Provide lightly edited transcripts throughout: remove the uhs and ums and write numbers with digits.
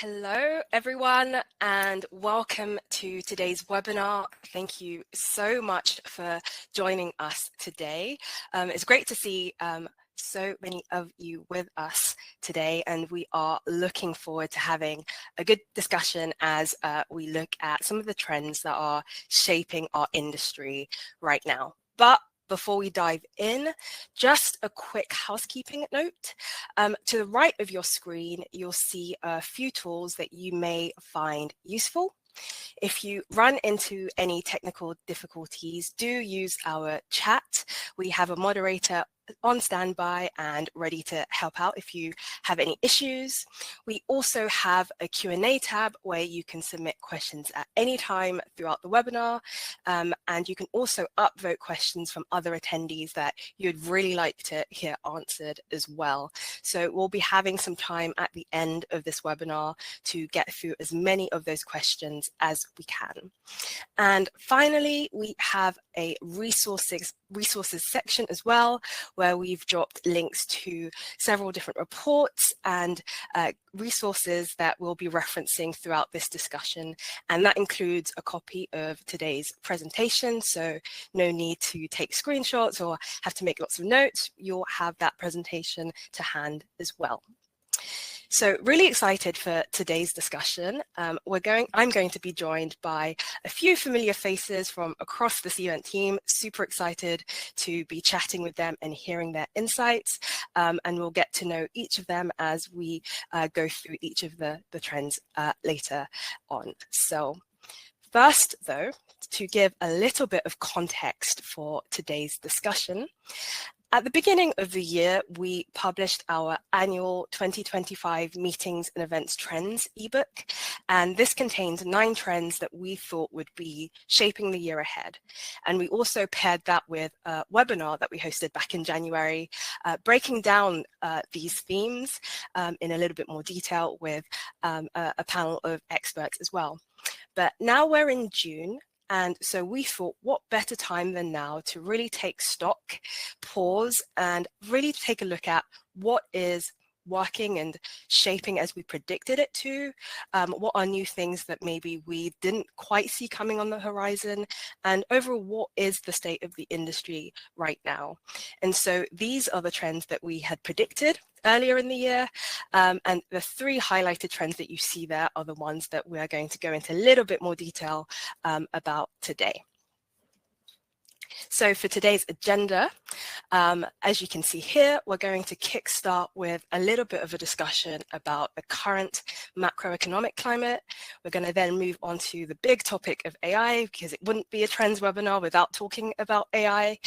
Hello, everyone, and welcome to today's webinar. Thank you so much for joining us today. It's great to see so many of you with us today, and we are looking forward to having a good discussion as we look at some of the trends that are shaping our industry right now. But before we dive in, just a quick housekeeping note. To the right of your screen, you'll see a few tools that you may find useful. If you run into any technical difficulties, do use our chat. We have a moderator on standby and ready to help out if you have any issues. We also have a Q&A tab where you can submit questions at any time throughout the webinar, and you can also upvote questions from other attendees that you'd really like to hear answered as well. So we'll be having some time at the end of this webinar to get through as many of those questions as we can. And finally, we have a resources section as well, where we've dropped links to several different reports and resources that we'll be referencing throughout this discussion. And that includes a copy of today's presentation, so no need to take screenshots or have to make lots of notes. You'll have that presentation to hand as well. So really excited for today's discussion. I'm going to be joined by a few familiar faces from across the Cvent team. Super excited to be chatting with them and hearing their insights. And we'll get to know each of them as we go through each of the trends later on. So first, though, to give a little bit of context for today's discussion, at the beginning of the year, we published our annual 2025 Meetings and Events Trends ebook, and this contains 9 trends that we thought would be shaping the year ahead. And we also paired that with a webinar that we hosted back in January, breaking down these themes in a little bit more detail with a panel of experts as well. But now we're in June, and so we thought, what better time than now to really take stock, pause, and really take a look at what is working and shaping as we predicted it to, what are new things that maybe we didn't quite see coming on the horizon, and overall, what is the state of the industry right now. And so these are the trends that we had predicted earlier in the year, and the 3 highlighted trends that you see there are the ones that we are going to go into a little bit more detail about today. So for today's agenda, as you can see here, we're going to kickstart with a little bit of a discussion about the current macroeconomic climate. We're going to then move on to the big topic of AI, because it wouldn't be a trends webinar without talking about AI.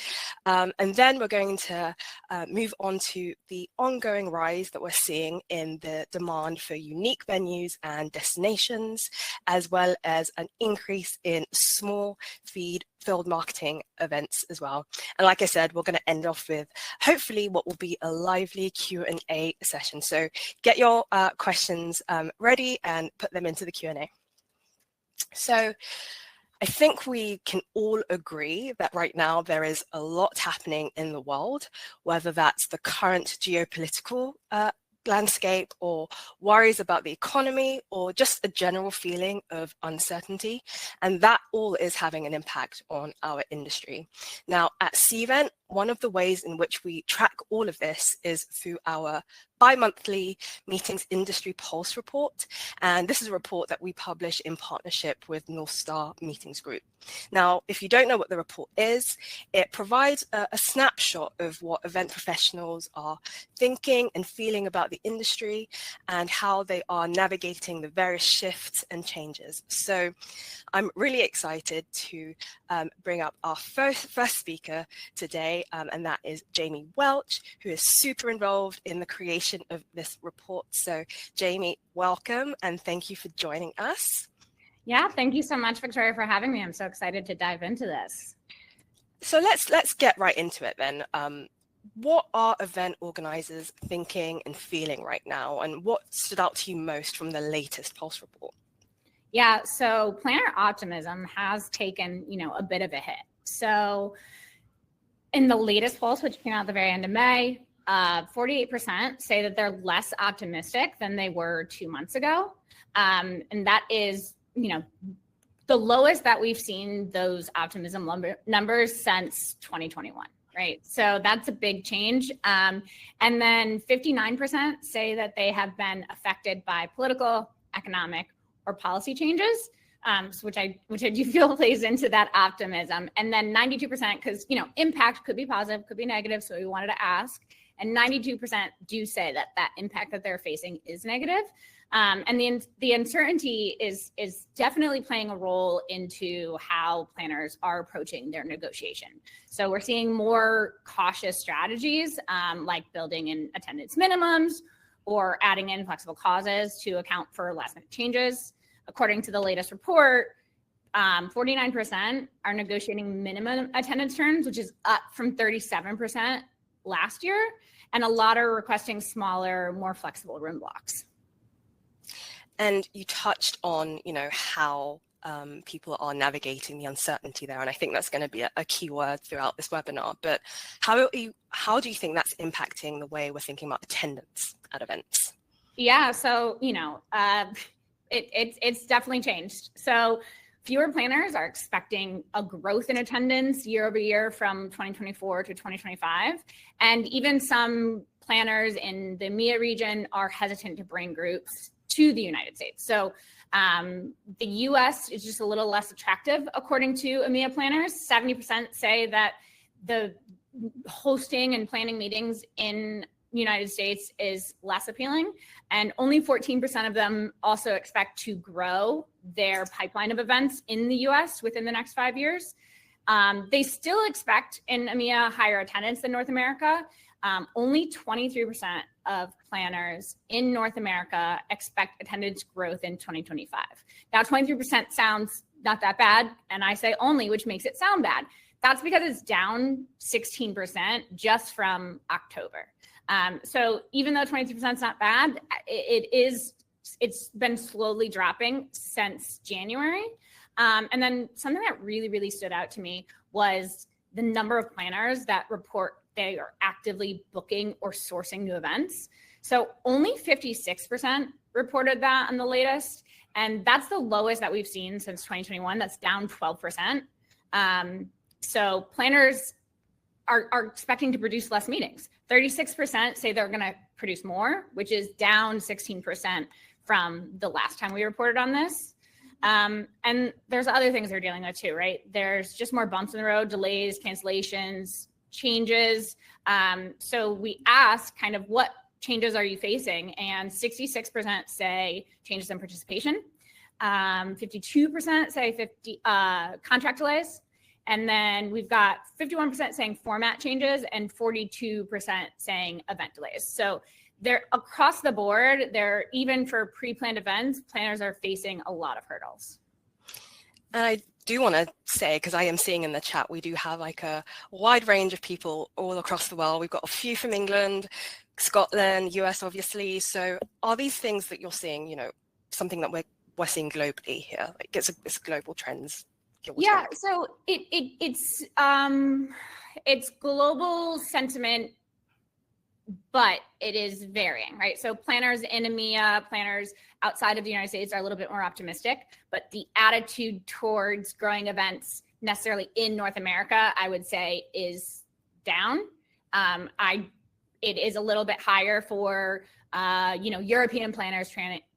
And then we're going to move on to the ongoing rise that we're seeing in the demand for unique venues and destinations, as well as an increase in small field marketing events as well. And like I said, we're going to end off with hopefully what will be a lively Q&A session. So get your questions ready and put them into the Q&A. So I think we can all agree that right now there is a lot happening in the world, whether that's the current geopolitical landscape or worries about the economy or just a general feeling of uncertainty, and that all is having an impact on our industry. Now at Cvent, one of the ways in which we track all of this is through our bi-monthly Meetings Industry Pulse report, and this is a report that we publish in partnership with North Star Meetings Group. Now, if you don't know what the report is, it provides a snapshot of what event professionals are thinking and feeling about the industry and how they are navigating the various shifts and changes. So I'm really excited to bring up our first speaker today, and that is Jamie Welch, who is super involved in the creation of this report. So Jamie, welcome, and thank you for joining us. Yeah, thank you so much, Victoria, for having me. I'm so excited to dive into this. So let's get right into it then. What are event organizers thinking and feeling right now, and what stood out to you most from the latest Pulse report? Yeah, so planner optimism has taken, a bit of a hit. So in the latest Pulse, which came out at the very end of May, 48% say that they're less optimistic than they were 2 months ago. And that is, the lowest that we've seen those optimism numbers since 2021, right? So that's a big change. And then 59% say that they have been affected by political, economic, or policy changes, which I do feel plays into that optimism. And then 92%, because impact could be positive, could be negative, so we wanted to ask. And 92% do say that impact that they're facing is negative. And the uncertainty is definitely playing a role into how planners are approaching their negotiation. So we're seeing more cautious strategies, like building in attendance minimums or adding in flexible clauses to account for last-minute changes. According to the latest report, 49% are negotiating minimum attendance terms, which is up from 37% last year, and a lot are requesting smaller, more flexible room blocks. And you touched on, how people are navigating the uncertainty there, and I think that's going to be a key word throughout this webinar. But how do you think that's impacting the way we're thinking about attendance at events? Yeah, so it's definitely changed. So fewer planners are expecting a growth in attendance year over year from 2024 to 2025, and even some planners in the EMEA region are hesitant to bring groups to the United States. So the US is just a little less attractive, according to EMEA planners. 70% say that the hosting and planning meetings in the United States is less appealing, and only 14% of them also expect to grow their pipeline of events in the US within the next 5 years. They still expect in EMEA higher attendance than North America. Only 23% of planners in North America expect attendance growth in 2025. Now, 23% sounds not that bad, and I say only, which makes it sound bad. That's because it's down 16% just from October. So even though 23% is not bad, it's been slowly dropping since January. And then something that really, really stood out to me was the number of planners that report they are actively booking or sourcing new events. So only 56% reported that on the latest. And that's the lowest that we've seen since 2021. That's down 12%. So planners are expecting to produce less meetings. 36% say they're going to produce more, which is down 16% from the last time we reported on this. And there's other things they're dealing with too, right? There's just more bumps in the road, delays, cancellations, changes. So we asked kind of what changes are you facing? And 66% say changes in participation. 52% say contract delays. And then we've got 51% saying format changes and 42% saying event delays. So they're across the board. They're even for pre-planned events, planners are facing a lot of hurdles. And I do want to say, because I am seeing in the chat, we do have like a wide range of people all across the world. We've got a few from England, Scotland, US, obviously. So are these things that you're seeing, something that we're seeing globally here? Like it's global trends. Yeah, so it's global sentiment, but it is varying, right? So planners in EMEA, planners outside of the United States are a little bit more optimistic, but the attitude towards growing events necessarily in North America, I would say, is down. It is a little bit higher for European planners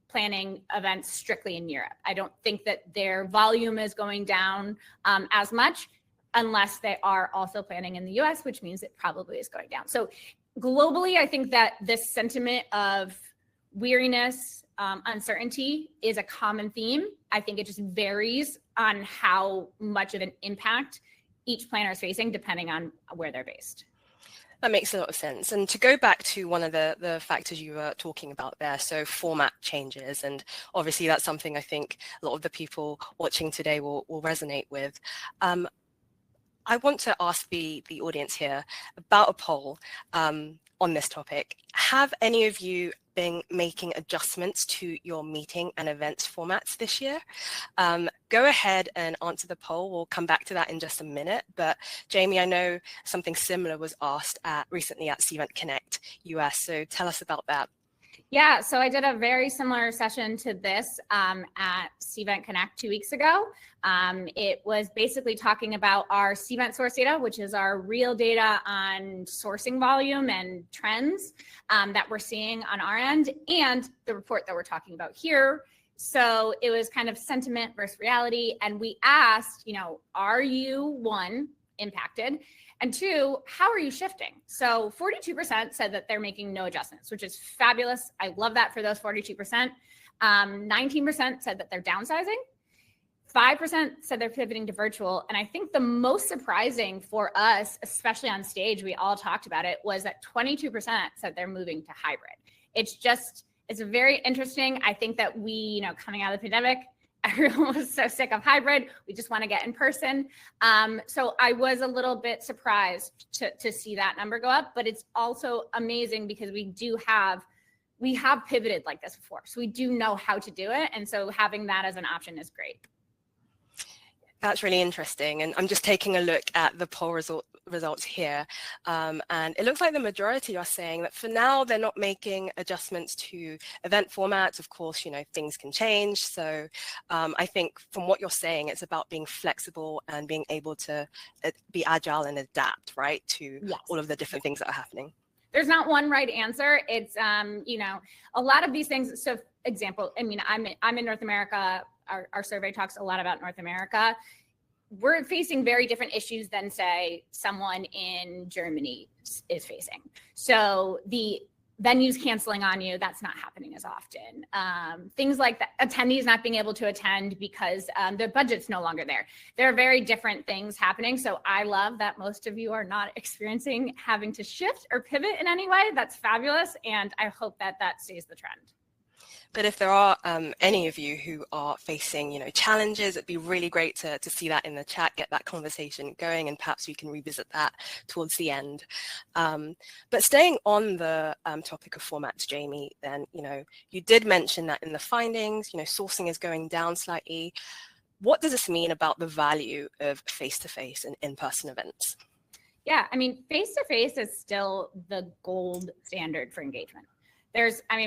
planning events strictly in Europe. I don't think that their volume is going down as much unless they are also planning in the US, which means it probably is going down. So globally, I think that this sentiment of weariness, uncertainty is a common theme. I think it just varies on how much of an impact each planner is facing depending on where they're based. That makes a lot of sense. And to go back to one of the factors you were talking about there, so format changes, and obviously that's something I think a lot of the people watching today will resonate with. I want to ask the audience here about a poll. on this topic, have any of you been making adjustments to your meeting and events formats this year? Go ahead and answer the poll. We'll come back to that in just a minute. But Jamie, I know something similar was asked recently at Cvent Connect US. So tell us about that. Yeah, so I did a very similar session to this at Cvent Connect 2 weeks ago. It was basically talking about our Cvent source data, which is our real data on sourcing volume and trends that we're seeing on our end, and the report that we're talking about here. So it was kind of sentiment versus reality. And we asked, are you, one, impacted? And two, how are you shifting? So 42% said that they're making no adjustments, which is fabulous. I love that for those 42%. 19% said that they're downsizing. 5% said they're pivoting to virtual. And I think the most surprising for us, especially on stage, we all talked about it, was that 22% said they're moving to hybrid. It's very interesting. I think that we, coming out of the pandemic, everyone was so sick of hybrid. We just want to get in person. So I was a little bit surprised to see that number go up, but it's also amazing because we have pivoted like this before. So we do know how to do it. And so having that as an option is great. That's really interesting. And I'm just taking a look at the poll results here. And it looks like the majority are saying that for now, they're not making adjustments to event formats. Of course, things can change. So I think from what you're saying, it's about being flexible and being able to be agile and adapt, right, to all of the different things that are happening. There's not one right answer. It's, a lot of these things. So example, I'm in North America. Our survey talks a lot about North America. We're facing very different issues than, say, someone in Germany is facing. So the venues canceling on you, that's not happening as often. Things like that, attendees not being able to attend because the budget's no longer there. There are very different things happening. So I love that most of you are not experiencing having to shift or pivot in any way. That's fabulous. And I hope that stays the trend. But if there are any of you who are facing, challenges, it'd be really great to see that in the chat, get that conversation going, and perhaps we can revisit that towards the end. But staying on the topic of formats, Jamie, then, you did mention that in the findings, sourcing is going down slightly. What does this mean about the value of face-to-face and in-person events? Yeah, face-to-face is still the gold standard for engagement.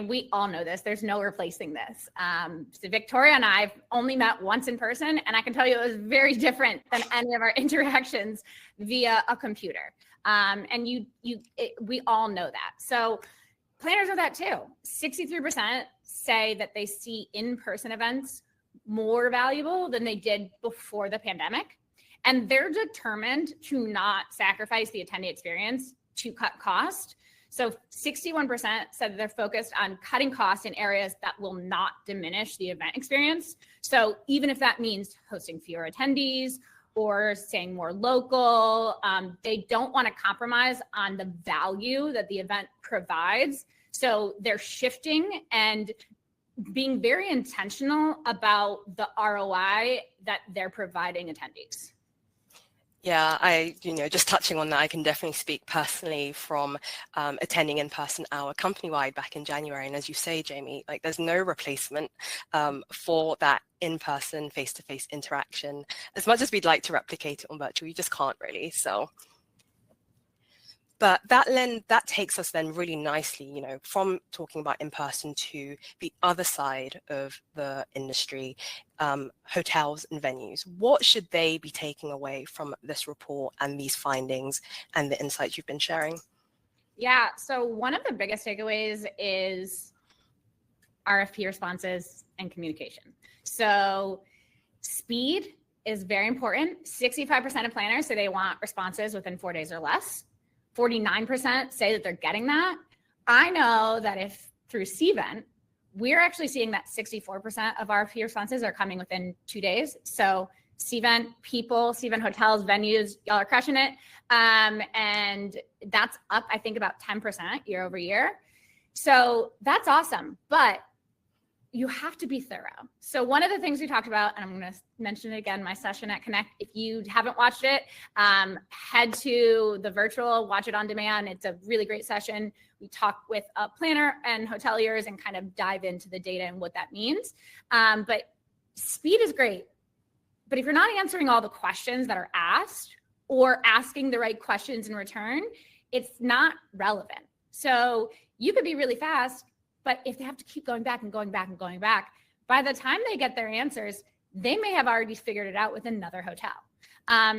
We all know this. There's no replacing this. So Victoria and I have only met once in person, and I can tell you it was very different than any of our interactions via a computer. We all know that. So planners know that too. 63% say that they see in-person events more valuable than they did before the pandemic. And they're determined to not sacrifice the attendee experience to cut cost. So 61% said they're focused on cutting costs in areas that will not diminish the event experience. So even if that means hosting fewer attendees or staying more local, they don't want to compromise on the value that the event provides. So they're shifting and being very intentional about the ROI that they're providing attendees. Yeah, just touching on that, I can definitely speak personally from attending in-person hour company-wide back in January. And as you say, Jamie, there's no replacement for that in-person, face-to-face interaction. As much as we'd like to replicate it on virtual, you just can't really. So, but that takes us then really nicely, from talking about in-person to the other side of the industry, hotels and venues. What should they be taking away from this report and these findings and the insights you've been sharing? Yeah, so one of the biggest takeaways is RFP responses and communication. So speed is very important. 65% of planners say they want responses within 4 days or less. 49% say that they're getting that. I know that if through Cvent, we're actually seeing that 64% of RFP responses are coming within 2 days. So Cvent people, Cvent hotels, venues, y'all are crushing it. And that's up, I think, about 10% year over year. So that's awesome. But you have to be thorough. So one of the things we talked about, and I'm going to mention it again, my session at Connect, if you haven't watched it, head to the virtual, watch it on demand. It's a really great session. We talk with a planner and hoteliers and kind of dive into the data and what that means. But speed is great. But if you're not answering all the questions that are asked or asking the right questions in return, it's not relevant. So you could be really fast, but if they have to keep going back and going back and going back, by the time they get their answers, they may have already figured it out with another hotel.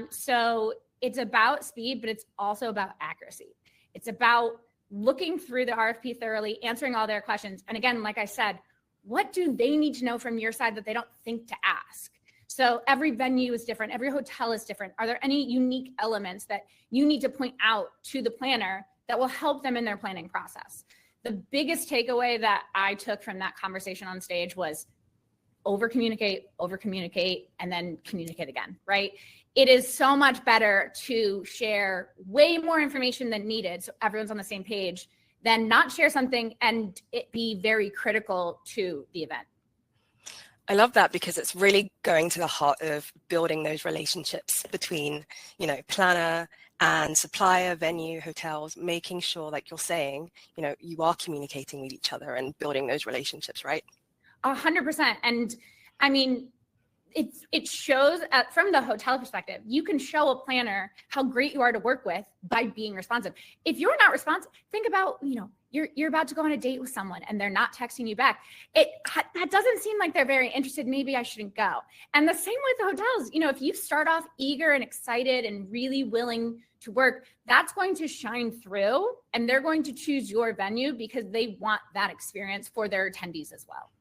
So it's about speed, but it's also about accuracy. It's about looking through the RFP thoroughly, answering all their questions. And again, like I said, what do they need to know from your side that they don't think to ask? So every venue is different. Every hotel is different. Are there any unique elements that you need to point out to the planner that will help them in their planning process? The biggest takeaway that I took from that conversation on stage was over communicate, and then communicate again, right? It is so much better to share way more information than needed, so everyone's on the same page, than not share something and it be very critical to the event. I love that, because it's really going to the heart of building those relationships between, planner and supplier, venue, hotels, making sure, like you're saying, you are communicating with each other and building those relationships, right? 100%. And I mean, it shows from the hotel perspective, you can show a planner how great you are to work with by being responsive. If you're not responsive, think about, you're about to go on a date with someone and they're not texting you back. That doesn't seem like they're very interested. Maybe I shouldn't go. And the same with the hotels. If you start off eager and excited and really willing to work, that's going to shine through, and they're going to choose your venue because they want that experience for their attendees as well.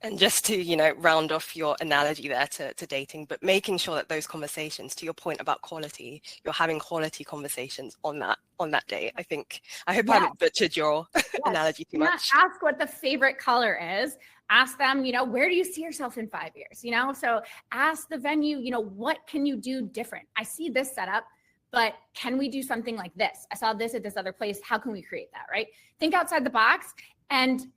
And just to, round off your analogy there to dating, but making sure that those conversations, to your point about quality, you're having quality conversations on that day. I hope I haven't butchered your analogy too much. Ask what the favorite color is. Ask them, where do you see yourself in 5 years? So ask the venue, what can you do different? I see this setup, but can we do something like this? I saw this at this other place. How can we create that, right? Think outside the box. And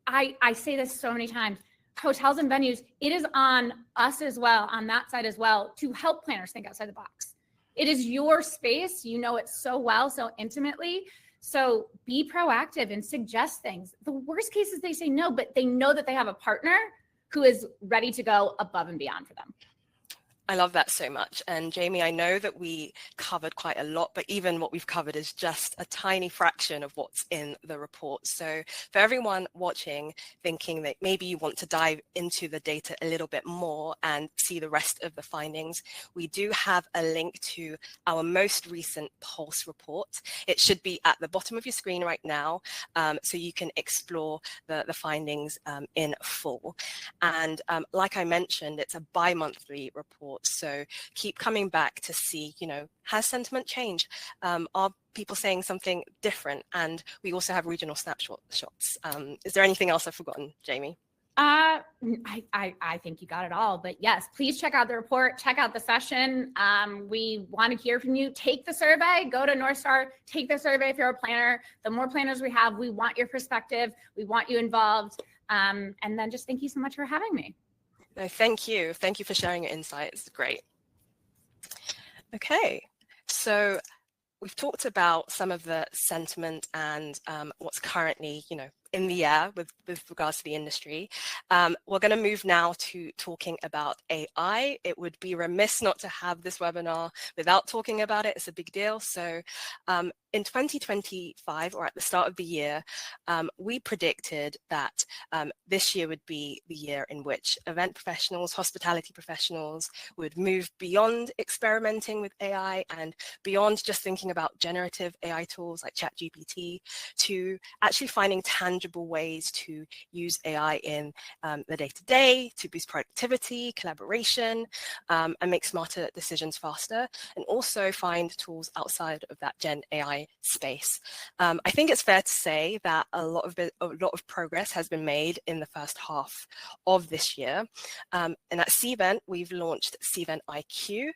I say this so many times, hotels and venues, it is on us as well, on that side as well, to help planners think outside the box. It is your space. You know it so well, so intimately. So be proactive and suggest things. The worst case is they say no, but they know that they have a partner who is ready to go above and beyond for them. I love that so much. And Jamie, I know that we covered quite a lot, but even what we've covered is just a tiny fraction of what's in the report. So for everyone watching, thinking that maybe you want to dive into the data a little bit more and see the rest of the findings, we do have a link to our most recent Pulse report. It should be at the bottom of your screen right now, so you can explore the findings in full. And like I mentioned, it's a bi-monthly report. So keep coming back to see, has sentiment changed? Are people saying something different? And we also have regional snapshots. Is there anything else I've forgotten, Jamie? I think you got it all, but yes, please check out the report, check out the session. We want to hear from you. Take the survey, go to North Star, take the survey if you're a planner. The more planners we have, we want your perspective. We want you involved. And then just thank you so much for having me. No, thank you. Thank you for sharing your insights. Great. Okay, so we've talked about some of the sentiment and what's currently, in the air with regards to the industry. We're going to move now to talking about AI. It would be remiss not to have this webinar without talking about it. It's a big deal. So in 2025, or at the start of the year, we predicted that this year would be the year in which event professionals, hospitality professionals would move beyond experimenting with AI and beyond just thinking about generative AI tools like ChatGPT to actually finding tangible ways to use AI in the day-to-day to boost productivity, collaboration, and make smarter decisions faster, and also find tools outside of that Gen AI space. I think it's fair to say that a lot of progress has been made in the first half of this year. And at Cvent, we've launched Cvent IQ.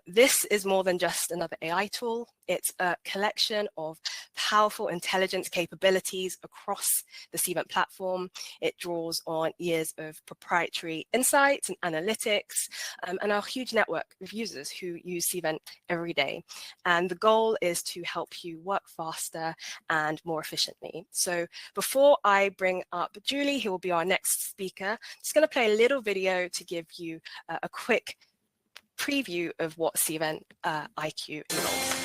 This is more than just another AI tool. It's a collection of powerful intelligence capabilities across across the Cvent platform. It draws on years of proprietary insights and analytics, and our huge network of users who use Cvent every day. And the goal is to help you work faster and more efficiently. So before I bring up Julie, who will be our next speaker, I'm just going to play a little video to give you a quick preview of what Cvent IQ involves.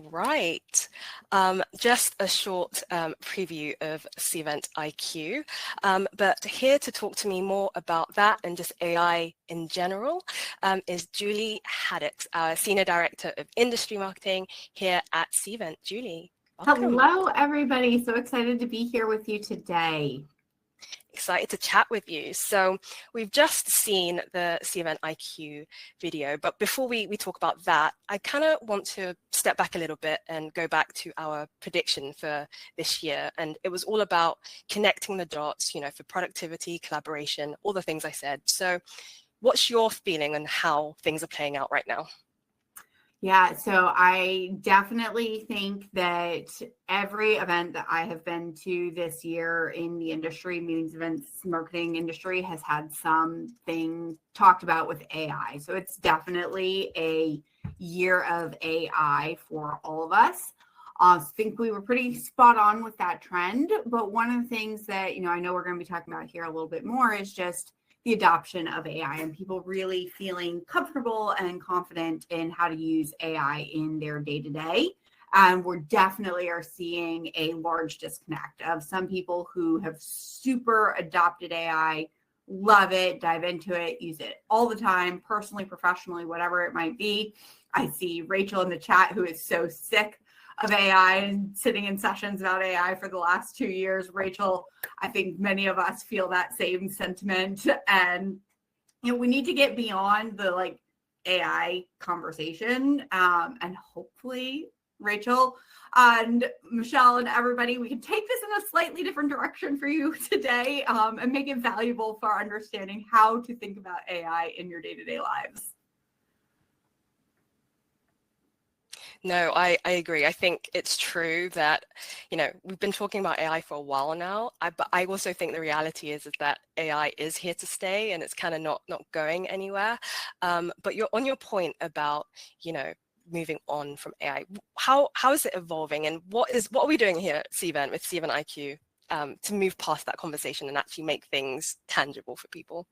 Right, just a short preview of Cvent IQ, but here to talk to me more about that and just AI in general is Julie Haddix, our Senior Director of Industry Marketing here at Cvent. Julie, welcome. Hello, everybody. So excited to be here with you today. Excited to chat with you. So we've just seen the Cvent IQ video, but before we talk about that, I kind of want to step back a little bit and go back to our prediction for this year. And it was all about connecting the dots, you know, for productivity, collaboration, all the things I said. So what's your feeling on how things are playing out right now? Yeah, so I definitely think that every event that I have been to this year in the industry, meetings, events, marketing industry, has had something talked about with AI. So it's definitely a year of AI for all of us. I think we were pretty spot on with that trend. But one of the things that, you know, I know we're going to be talking about here a little bit more is just the adoption of AI and people really feeling comfortable and confident in how to use AI in their day-to-day. And we're definitely are seeing a large disconnect of some people who have super adopted AI, love it, dive into it, use it all the time, personally, professionally, whatever it might be. I see Rachel in the chat who is so sick of AI and sitting in sessions about AI for the last 2 years. Rachel, I think many of us feel that same sentiment. And, you know, we need to get beyond the AI conversation. And hopefully, Rachel and Michelle and everybody, we can take this in a slightly different direction for you today and make it valuable for understanding how to think about AI in your day-to-day lives. No, I agree. I think it's true that, you know, we've been talking about AI for a while now, but I also think the reality is that AI is here to stay and it's kind of not going anywhere. But you're on your point about, you know, moving on from AI. How is it evolving, and what are we doing here at Cvent with Cvent IQ to move past that conversation and actually make things tangible for people?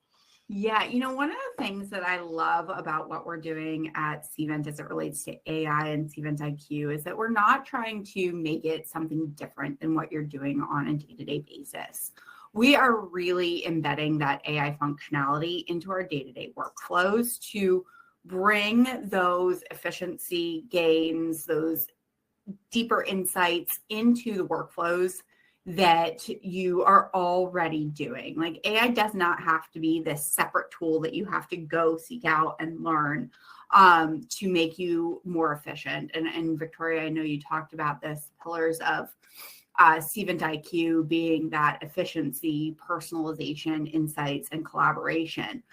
Yeah, you know, one of the things that I love about what we're doing at Cvent as it relates to AI and Cvent IQ is that we're not trying to make it something different than what you're doing on a day-to-day basis. We are really embedding that AI functionality into our day-to-day workflows to bring those efficiency gains, those deeper insights into the workflows that you are already doing. Like, AI does not have to be this separate tool that you have to go seek out and learn to make you more efficient. And Victoria, I know you talked about this, pillars of Cvent IQ being that efficiency, personalization, insights, and collaboration.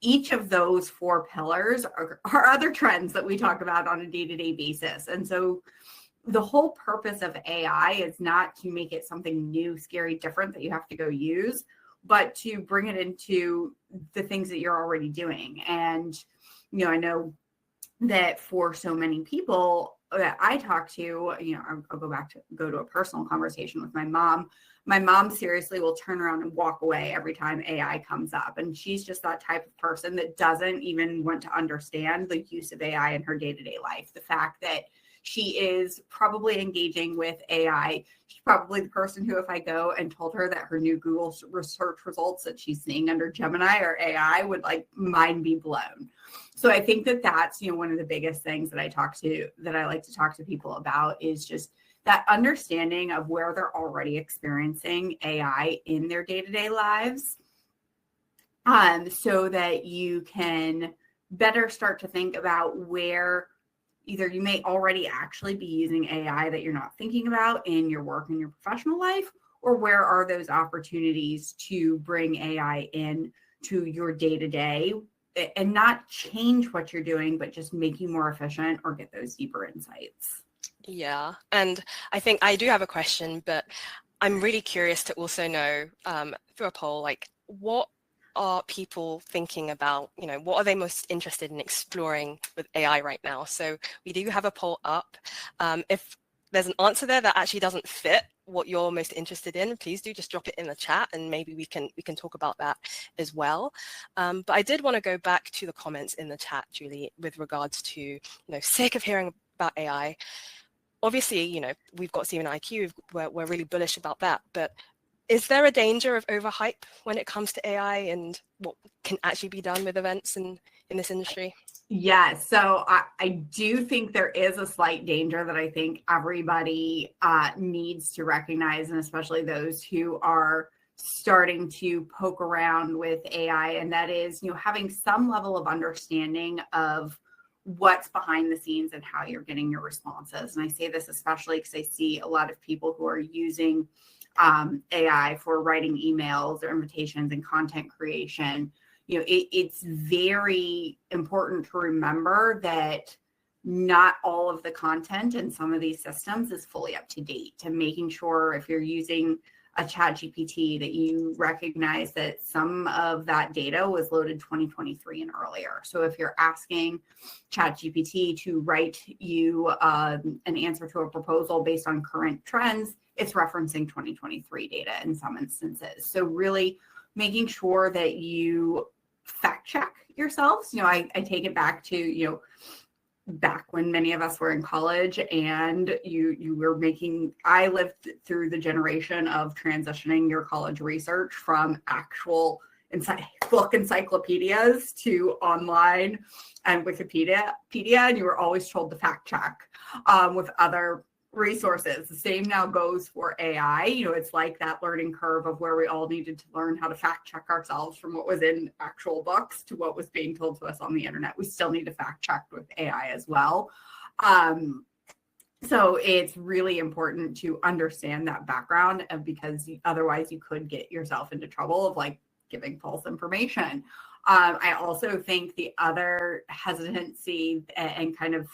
Each of those 4 pillars are other trends that we talk about on a day-to-day basis. And so the whole purpose of AI is not to make it something new, scary, different that you have to go use. but to bring it into the things that you're already doing. And, I know that for so many people that I talk to, I'll go to a personal conversation with my mom. My mom seriously will turn around and walk away every time AI comes up. And she's just that type of person that doesn't even want to understand the use of AI in her day-to-day life. The fact that she is probably engaging with AI. She's probably the person who, if I go and told her that her new Google research results that she's seeing under Gemini or AI, would mind be blown. So I think that that's, one of the biggest things that I like to talk to people about is just that understanding of where they're already experiencing AI in their day-to-day lives, so that you can better start to think about where either you may already actually be using AI that you're not thinking about in your work and your professional life, or where are those opportunities to bring AI in to your day-to-day and not change what you're doing, but just make you more efficient or get those deeper insights. Yeah, and I think I do have a question, but I'm really curious to also know through a poll, what are people thinking about, what are they most interested in exploring with AI right now? So we do have a poll up. If there's an answer there that actually doesn't fit what you're most interested in, please do just drop it in the chat and maybe we can talk about that as well. But I did want to go back to the comments in the chat, Julie, with regards to, sick of hearing about AI. Obviously, we've got Cvent IQ, we're really bullish about that, but is there a danger of overhype when it comes to AI and what can actually be done with events in this industry? Yeah, so I do think there is a slight danger that I think everybody needs to recognize, and especially those who are starting to poke around with AI, and that is, having some level of understanding of what's behind the scenes and how you're getting your responses. And I say this especially because I see a lot of people who are using AI for writing emails or invitations and content creation. It's very important to remember that not all of the content in some of these systems is fully up to date, to making sure if you're using a ChatGPT that you recognize that some of that data was loaded 2023 and earlier. So if you're asking ChatGPT to write you an answer to a proposal based on current trends, it's referencing 2023 data in some instances. So really making sure that you fact check yourselves. I take it back to, back when many of us were in college and I lived through the generation of transitioning your college research from actual book encyclopedias to online and Wikipedia, and you were always told to fact check with other resources. The same now goes for AI. It's like that learning curve of where we all needed to learn how to fact check ourselves from what was in actual books to what was being told to us on the internet. We still need to fact check with AI as well. So it's really important to understand that background, because otherwise you could get yourself into trouble of giving false information. I also think the other hesitancy and kind of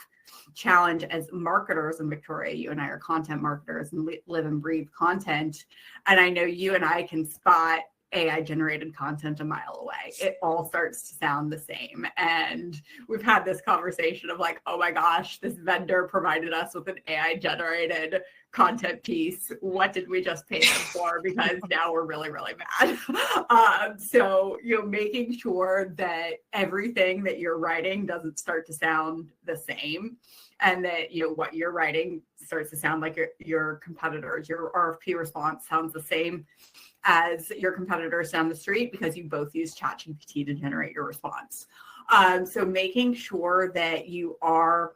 challenge as marketers, and Victoria, you and I are content marketers and live and breathe content. And I know you and I can spot AI generated content a mile away. It all starts to sound the same. And we've had this conversation of oh my gosh, this vendor provided us with an AI generated content piece. What did we just pay them for? Because now we're really, really mad. So, making sure that everything that you're writing doesn't start to sound the same, and that, what you're writing starts to sound like your competitors. Your RFP response sounds the same as your competitors down the street because you both use ChatGPT to generate your response. So making sure that you are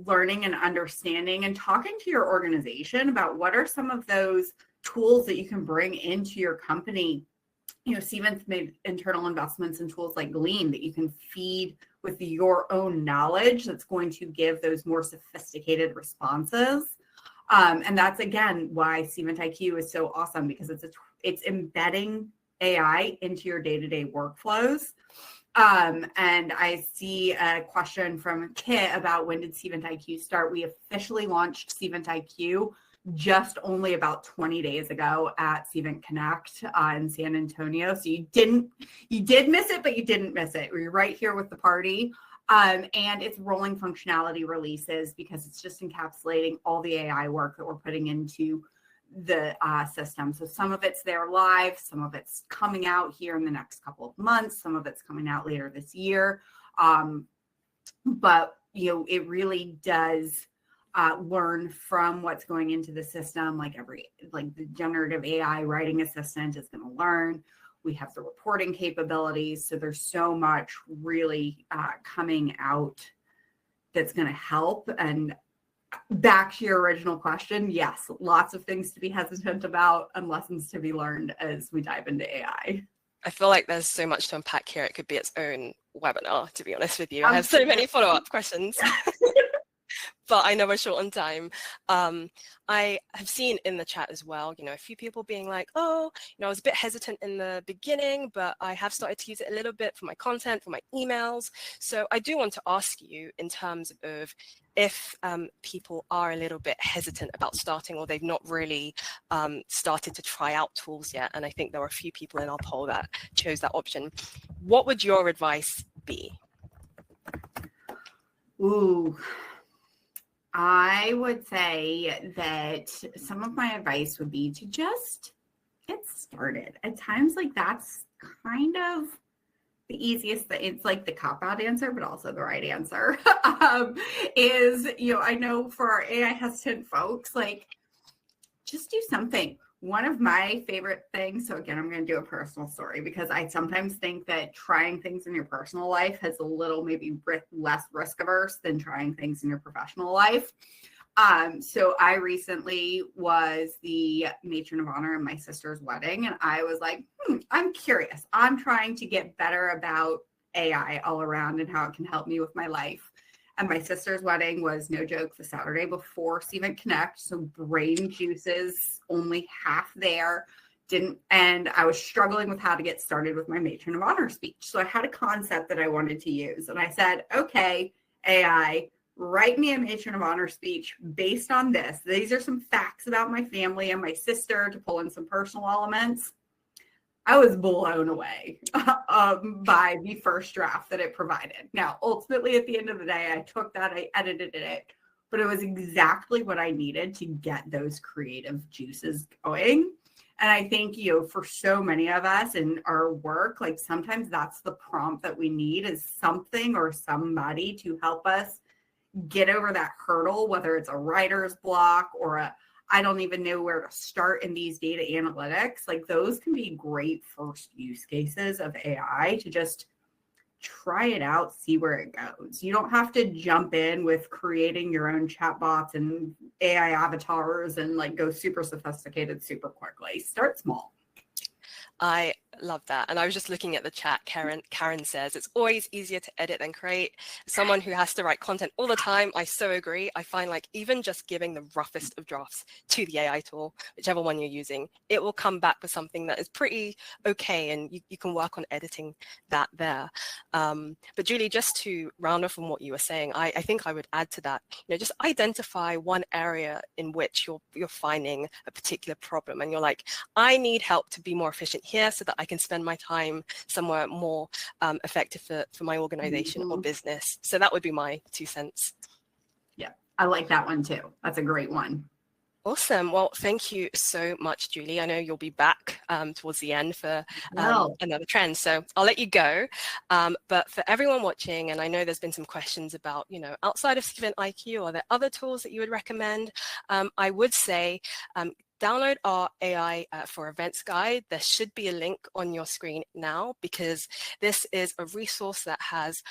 learning and understanding and talking to your organization about what are some of those tools that you can bring into your company. Cvent's made internal investments in tools like Glean that you can feed with your own knowledge that's going to give those more sophisticated responses. And that's, again, why Cvent IQ is so awesome, because it's embedding AI into your day-to-day workflows. And I see a question from Kit about when did Cvent IQ start. We officially launched Cvent IQ just only about 20 days ago at Cvent Connect in San Antonio. So you did miss it, but you didn't miss it. We're right here with the party. And it's rolling functionality releases because it's just encapsulating all the AI work that we're putting into the system. So some of it's there live, some of it's coming out here in the next couple of months, some of it's coming out later this year. But it really does learn from what's going into the system. Like the generative AI writing assistant is going to learn. We have the reporting capabilities. So there's so much really coming out that's going to help. And back to your original question, yes, lots of things to be hesitant about and lessons to be learned as we dive into AI. I feel like there's so much to unpack here. It could be its own webinar, to be honest with you. I have so many follow-up questions. But I know we're short on time. I have seen in the chat as well, a few people being like, oh, I was a bit hesitant in the beginning, but I have started to use it a little bit for my content, for my emails. So I do want to ask you in terms of if people are a little bit hesitant about starting or they've not really started to try out tools yet. And I think there were a few people in our poll that chose that option. What would your advice be? Ooh. I would say that some of my advice would be to just get started. At times, that's kind of the easiest thing. It's like the cop-out answer, but also the right answer. I know for our AI hesitant folks, just do something. One of my favorite things, so again, I'm going to do a personal story because I sometimes think that trying things in your personal life has a little maybe less risk averse than trying things in your professional life. So I recently was the matron of honor in my sister's wedding, and I was like, I'm curious. I'm trying to get better about AI all around and how it can help me with my life. And my sister's wedding was, no joke, the Saturday before Cvent Connect. So brain juices only half there. And I was struggling with how to get started with my matron of honor speech. So I had a concept that I wanted to use. And I said, okay, AI, write me a matron of honor speech based on this. These are some facts about my family and my sister to pull in some personal elements. I was blown away by the first draft that it provided. Now, ultimately, at the end of the day, I took that, I edited it, but it was exactly what I needed to get those creative juices going. And I think, for so many of us in our work, sometimes that's the prompt that we need is something or somebody to help us get over that hurdle, whether it's a writer's block or I don't even know where to start in these data analytics. Those can be great first use cases of AI to just try it out, see where it goes. You don't have to jump in with creating your own chatbots and AI avatars and go super sophisticated super quickly. Start small. I love that. And I was just looking at the chat. Karen says, it's always easier to edit than create. Someone who has to write content all the time, I so agree. I find even just giving the roughest of drafts to the AI tool, whichever one you're using, it will come back with something that is pretty okay. And you can work on editing that there. But Julie, just to round off on what you were saying, I think I would add to that, just identify one area in which you're finding a particular problem. And you're like, I need help to be more efficient here so that I can spend my time somewhere more effective for my organization or business. So that would be my 2 cents. Yeah, I like that one too. That's a great one. Awesome. Well, thank you so much, Julie. I know you'll be back towards the end for another trend, so I'll let you go. But for everyone watching, and I know there's been some questions about, outside of Cvent IQ, are there other tools that you would recommend? I would say download our AI for Events guide. There should be a link on your screen now because this is a resource that has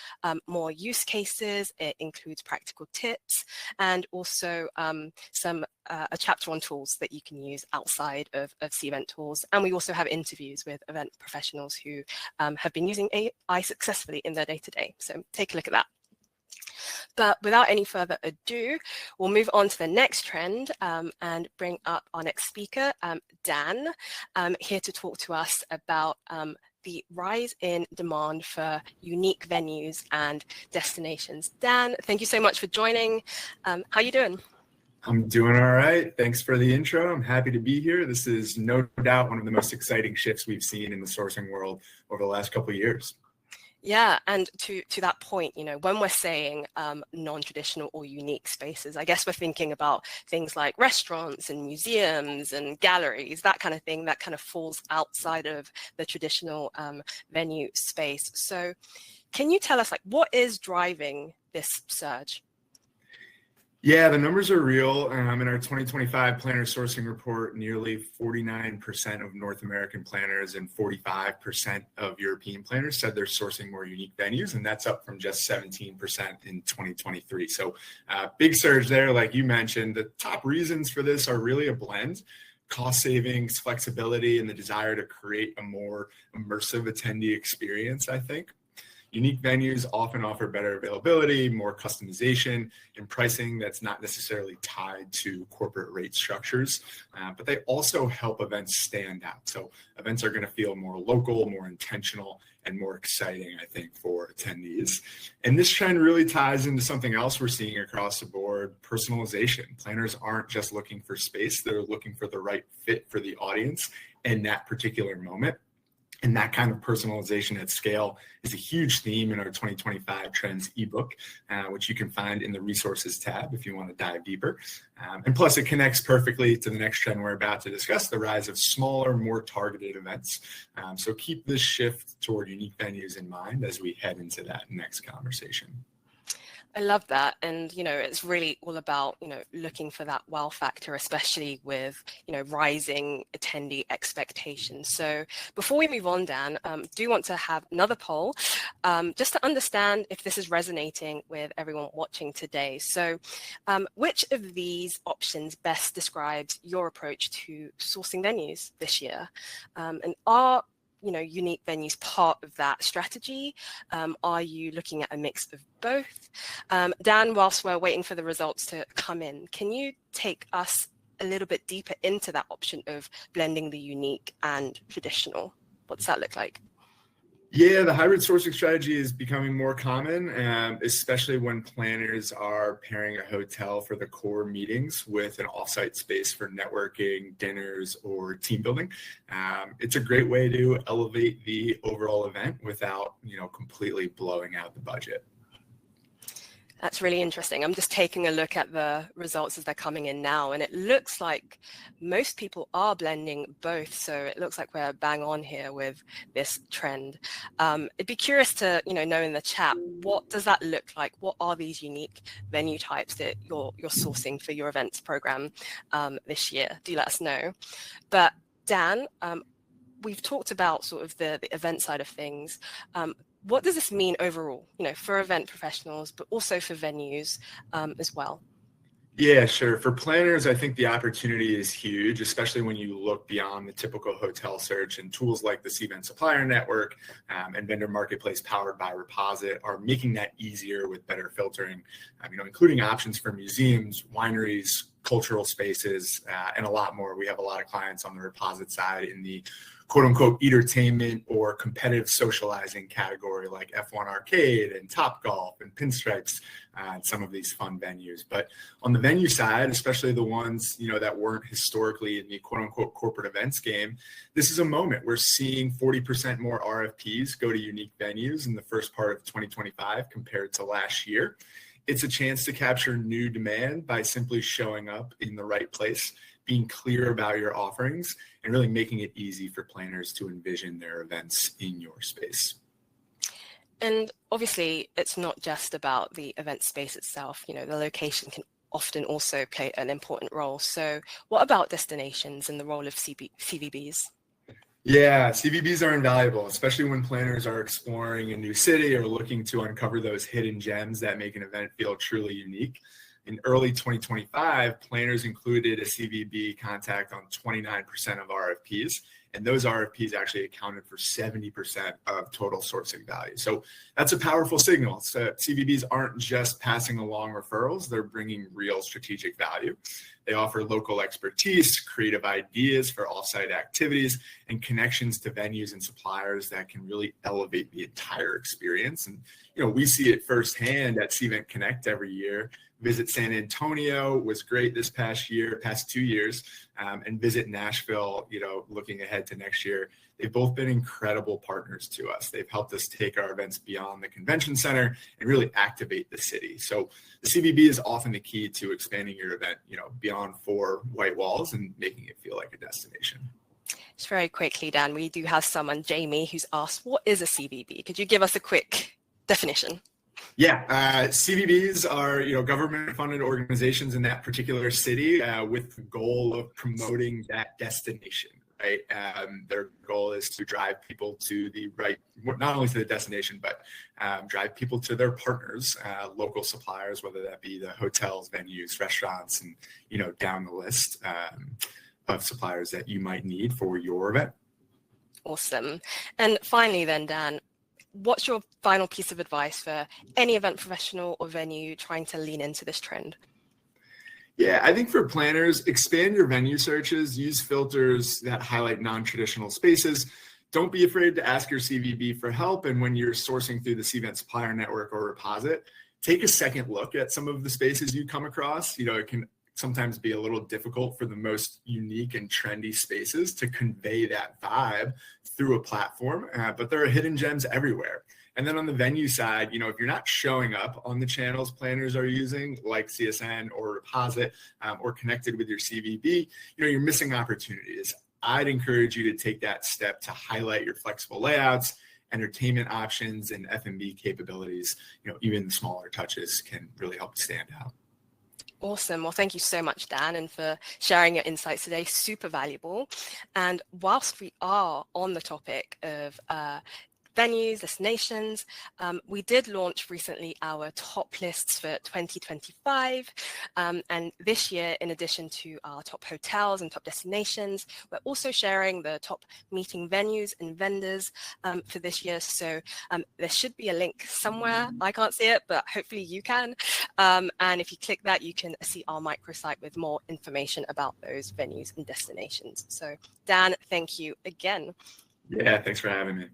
more use cases. It includes practical tips and also a chapter on tools that you can use outside of Cvent tools. And we also have interviews with event professionals who have been using AI successfully in their day-to-day. So take a look at that. But without any further ado, we'll move on to the next trend and bring up our next speaker, Dan, here to talk to us about the rise in demand for unique venues and destinations. Dan, thank you so much for joining. How are you doing? I'm doing all right. Thanks for the intro. I'm happy to be here. This is no doubt one of the most exciting shifts we've seen in the sourcing world over the last couple of years. Yeah, and to that point, when we're saying non-traditional or unique spaces, I guess we're thinking about things like restaurants and museums and galleries, that kind of thing that kind of falls outside of the traditional venue space. So can you tell us, what is driving this surge? Yeah, the numbers are real. In our 2025 planner sourcing report, nearly 49% of North American planners and 45% of European planners said they're sourcing more unique venues, and that's up from just 17% in 2023. So big surge there, like you mentioned. The top reasons for this are really a blend: cost savings, flexibility, and the desire to create a more immersive attendee experience, I think. Unique venues often offer better availability, more customization, and pricing that's not necessarily tied to corporate rate structures, but they also help events stand out. So events are going to feel more local, more intentional, and more exciting, I think, for attendees. And this trend really ties into something else we're seeing across the board: personalization. Planners aren't just looking for space, they're looking for the right fit for the audience in that particular moment. And that kind of personalization at scale is a huge theme in our 2025 Trends ebook, which you can find in the resources tab if you want to dive deeper. And plus, it connects perfectly to the next trend we're about to discuss: the rise of smaller, more targeted events. So keep this shift toward unique venues in mind as we head into that next conversation. I love that. And, it's really all about, looking for that wow factor, especially with, rising attendee expectations. So before we move on, Dan, do want to have another poll just to understand if this is resonating with everyone watching today. So which of these options best describes your approach to sourcing venues this year? And are unique venues part of that strategy? Are you looking at a mix of both? Dan, whilst we're waiting for the results to come in, can you take us a little bit deeper into that option of blending the unique and traditional? What's that look like? Yeah, the hybrid sourcing strategy is becoming more common, especially when planners are pairing a hotel for the core meetings with an offsite space for networking, dinners, or team building. It's a great way to elevate the overall event without, completely blowing out the budget. That's really interesting. I'm just taking a look at the results as they're coming in now, and it looks like most people are blending both. So it looks like we're bang on here with this trend. I'd be curious to, know in the chat, what does that look like? What are these unique venue types that you're sourcing for your events program this year? Do let us know. But Dan, we've talked about sort of the event side of things. What does this mean overall, for event professionals, but also for venues as well? Yeah, sure. For planners, I think the opportunity is huge, especially when you look beyond the typical hotel search, and tools like the Cvent Supplier Network and Vendor Marketplace powered by Reposit are making that easier with better filtering, including options for museums, wineries, cultural spaces, and a lot more. We have a lot of clients on the Reposit side in the quote unquote entertainment or competitive socializing category, like F1 Arcade and Topgolf and Pinstripes, and some of these fun venues. But on the venue side, especially the ones that weren't historically in the quote unquote corporate events game, this is a moment. We're seeing 40% more RFPs go to unique venues in the first part of 2025 compared to last year. It's a chance to capture new demand by simply showing up in the right place, being clear about your offerings, and really making it easy for planners to envision their events in your space. And obviously, it's not just about the event space itself. The location can often also play an important role. So what about destinations and the role of CVBs? Yeah, CVBs are invaluable, especially when planners are exploring a new city or looking to uncover those hidden gems that make an event feel truly unique. In early 2025, planners included a CVB contact on 29% of RFPs, and those RFPs actually accounted for 70% of total sourcing value. So that's a powerful signal. So CVBs aren't just passing along referrals, they're bringing real strategic value. They offer local expertise, creative ideas for off-site activities, and connections to venues and suppliers that can really elevate the entire experience. And, we see it firsthand at Cvent Connect every year. Visit San Antonio was great this past 2 years, and Visit Nashville, looking ahead to next year. They've both been incredible partners to us. They've helped us take our events beyond the convention center and really activate the city. So the CVB is often the key to expanding your event, beyond 4 white walls and making it feel like a destination. Just very quickly, Dan, we do have someone, Jamie, who's asked, what is a CVB? Could you give us a quick definition? Yeah, CVBs are government-funded organizations in that particular city with the goal of promoting that destination. Right, their goal is to drive people to not only to the destination, but drive people to their partners, local suppliers, whether that be the hotels, venues, restaurants, and down the list of suppliers that you might need for your event. Awesome. And finally, then, Dan, what's your final piece of advice for any event professional or venue trying to lean into this trend? Yeah, I think for planners, expand your venue searches, use filters that highlight non-traditional spaces. Don't be afraid to ask your CVB for help. And when you're sourcing through the Cvent Supplier Network or Reposit, take a second look at some of the spaces you come across. It can sometimes be a little difficult for the most unique and trendy spaces to convey that vibe through a platform, but there are hidden gems everywhere. And then on the venue side, if you're not showing up on the channels planners are using, like CSN or Reposit, or connected with your CVB, you're missing opportunities. I'd encourage you to take that step to highlight your flexible layouts, entertainment options, and F&B capabilities. Even the smaller touches can really help stand out. Awesome. Well, thank you so much, Dan, and for sharing your insights today. Super valuable. And whilst we are on the topic of venues, destinations, we did launch recently our top lists for 2025. And this year, in addition to our top hotels and top destinations, we're also sharing the top meeting venues and vendors for this year. So there should be a link somewhere. I can't see it, but hopefully you can. And if you click that, you can see our microsite with more information about those venues and destinations. So Dan, thank you again. Yeah, thanks for having me.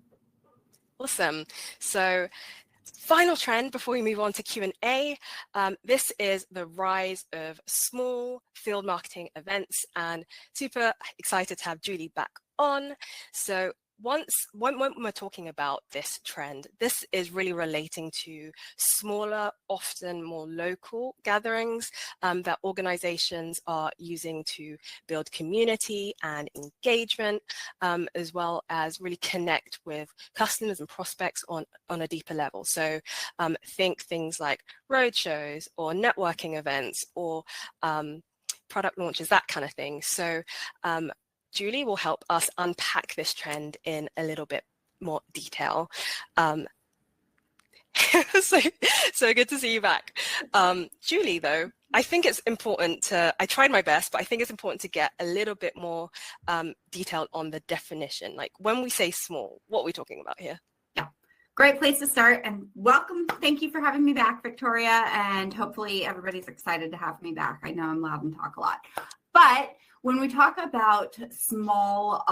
Awesome. So final trend before we move on to Q&A, this is the rise of small field marketing events, and super excited to have Julie back on. So when we're talking about this trend, this is really relating to smaller, often more local gatherings that organizations are using to build community and engagement, as well as really connect with customers and prospects on a deeper level. So think things like roadshows or networking events or product launches, that kind of thing. So Julie will help us unpack this trend in a little bit more detail. So good to see you back. Julie, though, I think it's important I tried my best, but I think it's important to get a little bit more detailed on the definition. Like when we say small, what are we talking about here? Yeah, great place to start, and welcome. Thank you for having me back, Victoria, and hopefully everybody's excited to have me back. I know I'm loud and talk a lot, but when we talk about small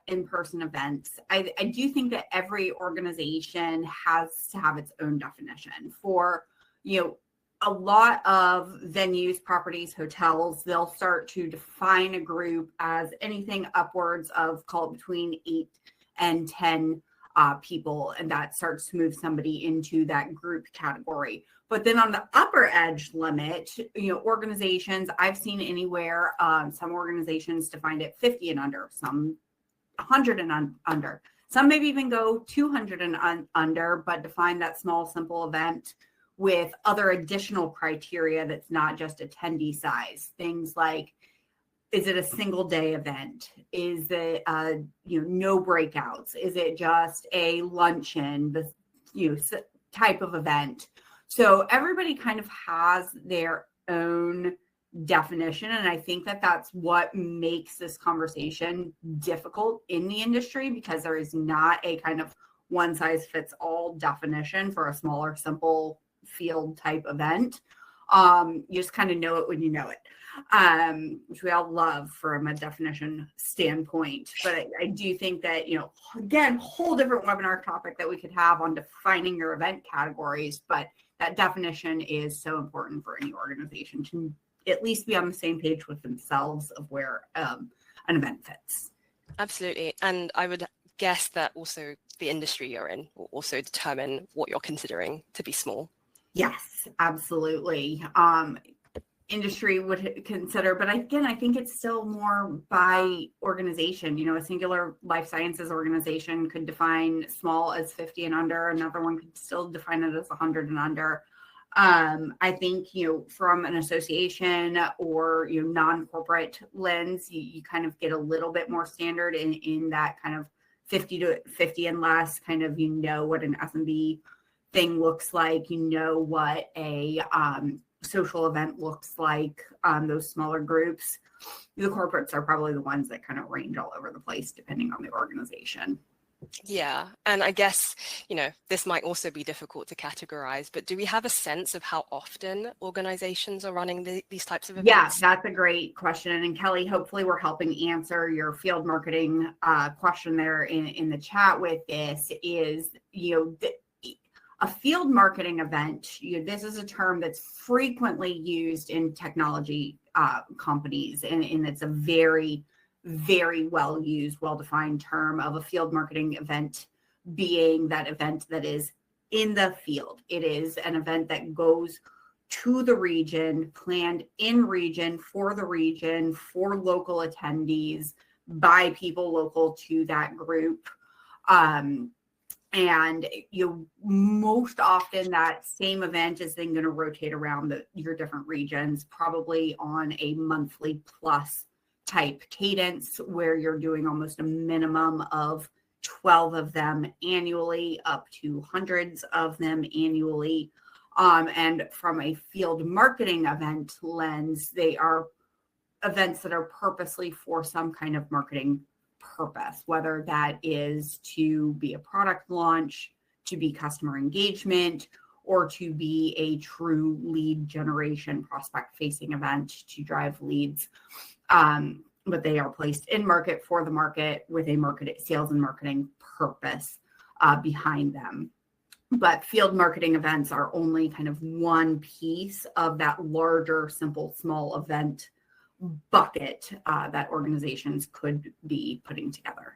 in-person events, I do think that every organization has to have its own definition. For, a lot of venues, properties, hotels, they'll start to define a group as anything upwards of, call it between 8 and 10 people, and that starts to move somebody into that group category. But then on the upper edge limit, organizations, I've seen anywhere, some organizations defined it 50 and under, some 100 and under, some maybe even go 200 and under, but define that small, simple event with other additional criteria that's not just attendee size. Things like, is it a single day event? Is it, no breakouts? Is it just a luncheon, type of event? So everybody kind of has their own definition. And I think that that's what makes this conversation difficult in the industry, because there is not a kind of one size fits all definition for a smaller, simple field type event. You just kind of know it when you know it, which we all love from a definition standpoint. But I do think that, again, whole different webinar topic that we could have on defining your event categories, but that definition is so important for any organization to at least be on the same page with themselves of where an event fits. Absolutely. And I would guess that also the industry you're in will also determine what you're considering to be small. Yes, absolutely. Industry would consider, but again, I think it's still more by organization. A singular life sciences organization could define small as 50 and under. Another one could still define it as 100 and under. I think, from an association or, non-corporate lens, you kind of get a little bit more standard in that kind of 50 to 50 and less, kind of, what an S&B thing looks like, what a social event looks like, those smaller groups. The corporates are probably the ones that kind of range all over the place depending on the organization. Yeah. And I guess, this might also be difficult to categorize, but do we have a sense of how often organizations are running these types of events? Yeah, that's a great question. And Kelly, hopefully we're helping answer your field marketing question there in the chat with this is, a field marketing event, this is a term that's frequently used in technology companies, and it's a very, very well used, well-defined term of a field marketing event being that event that is in the field. It is an event that goes to the region, planned in region, for local attendees, by people local to that group. And most often that same event is then going to rotate around your different regions, probably on a monthly plus type cadence, where you're doing almost a minimum of 12 of them annually, up to hundreds of them annually. And from a field marketing event lens, they are events that are purposely for some kind of marketing purpose, whether that is to be a product launch, to be customer engagement, or to be a true lead generation prospect facing event to drive leads. But they are placed in market for the market with a sales and marketing purpose behind them. But field marketing events are only kind of one piece of that larger, simple, small event bucket that organizations could be putting together.